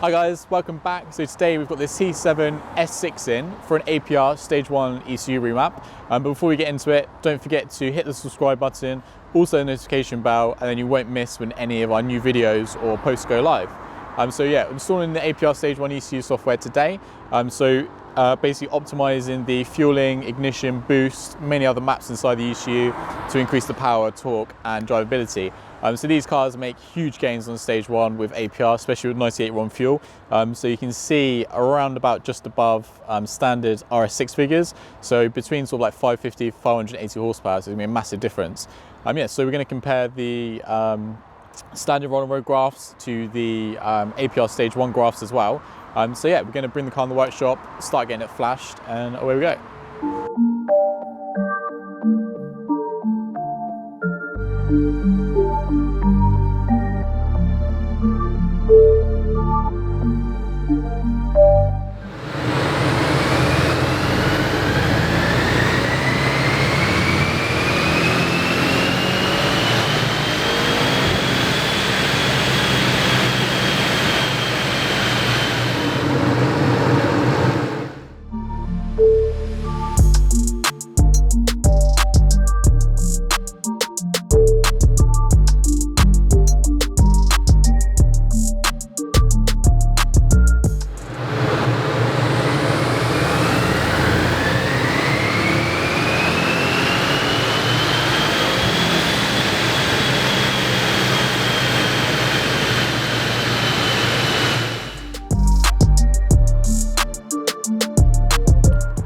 Hi guys, welcome back. So today we've got this C7 S6 in for an APR Stage 1 ECU remap. But before we get into it, don't forget to hit the subscribe button, also the notification bell, and then you won't miss when any of our new videos or posts go live. So yeah, installing the APR Stage 1 ECU software today. Basically optimizing the fueling, ignition, boost, many other maps inside the ECU to increase the power, torque, and drivability. So these cars make huge gains on stage 1 with APR, especially with 98 RON fuel. So you can see around about just above standard RS6 figures. So between sort of like 550, 580 horsepower, so it's gonna be a massive difference. So we're gonna compare the standard road on road graphs to the APR stage 1 graphs as well. So yeah, we're gonna bring the car in the workshop, start getting it flashed, and away we go.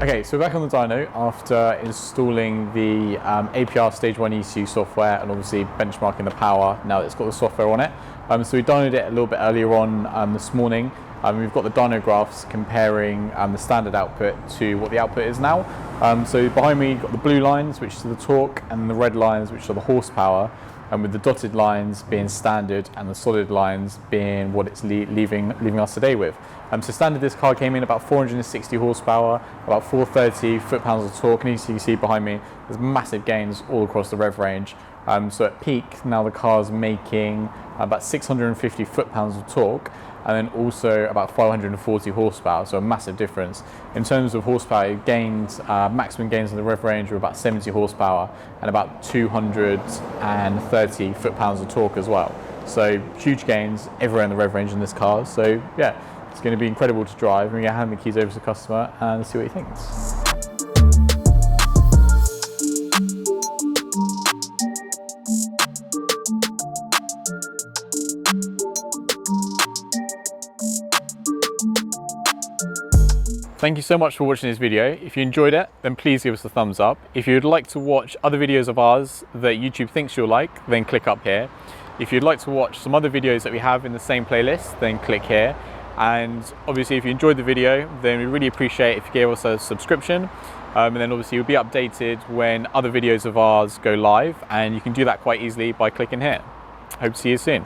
Okay, so we're back on the dyno after installing the APR Stage 1 ECU software and obviously benchmarking the power now that it's got the software on it. So we dynoed it a little bit earlier on this morning. We've got the dyno graphs comparing the standard output to what the output is now. So behind me you've got the blue lines, which are the torque, and the red lines, which are the horsepower, and with the dotted lines being standard and the solid lines being what it's leaving us today with. So standard, this car came in about 460 horsepower, about 430 foot-pounds of torque, and as you can see behind me, there's massive gains all across the rev range. So at peak, now the car's making about 650 foot-pounds of torque, and then also about 540 horsepower, so a massive difference. In terms of horsepower, it gained, maximum gains in the rev range were about 70 horsepower and about 230 foot-pounds of torque as well. So huge gains everywhere in the rev range in this car. So yeah, it's going to be incredible to drive. We're going to hand the keys over to the customer and see what he thinks. Thank you so much for watching this video. If you enjoyed it, then please give us a thumbs up. If you'd like to watch other videos of ours that YouTube thinks you'll like, then click up here. If you'd like to watch some other videos that we have in the same playlist, then click here. And obviously if you enjoyed the video, then we really appreciate if you gave us a subscription. And then obviously you'll be updated when other videos of ours go live, and you can do that quite easily by clicking here. Hope to see you soon.